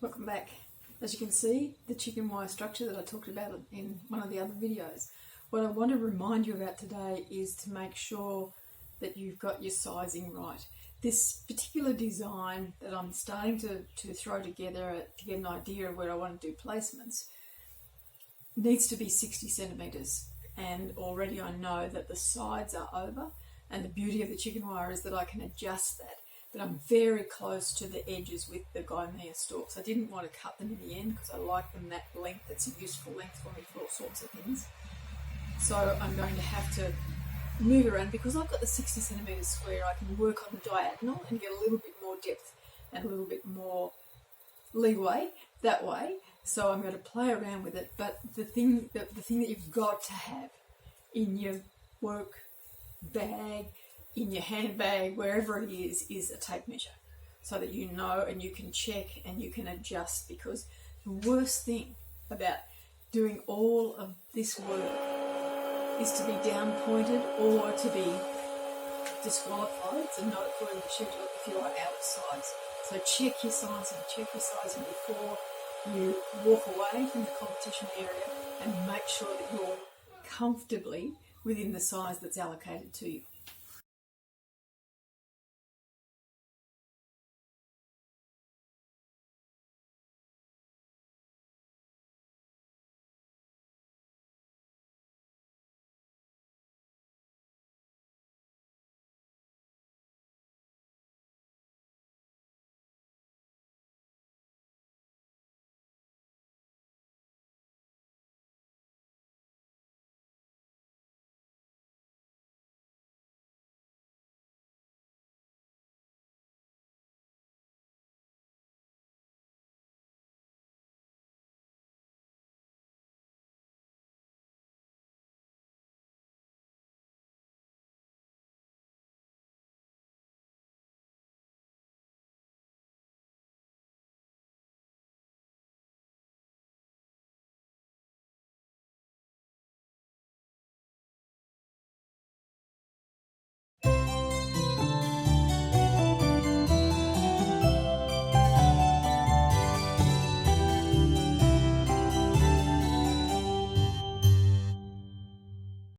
Welcome back. As you can see, the chicken wire structure that I talked about in one of the other videos. What I want to remind you about today is to make sure that you've got your sizing right. This particular design that I'm starting to throw together to get an idea of where I want to do placements needs to be 60 centimetres, and already I know that the sides are over, and the beauty of the chicken wire is that I can adjust that, but I'm very close to the edges with the Gymea stalks. I didn't want to cut them in the end because I like them that length. It's a useful length for me for all sorts of things. So I'm going to have to move around. Because I've got the 60 centimetre square, I can work on the diagonal and get a little bit more depth and a little bit more leeway that way. So I'm going to play around with it. But the thing that you've got to have in your work bag, in your handbag, wherever it is a tape measure, so that you know and you can check and you can adjust. Because the worst thing about doing all of this work is to be down pointed or to be disqualified, so not according to schedule if you are out of size. So check your sizing before you walk away from the competition area, and make sure that you're comfortably within the size that's allocated to you.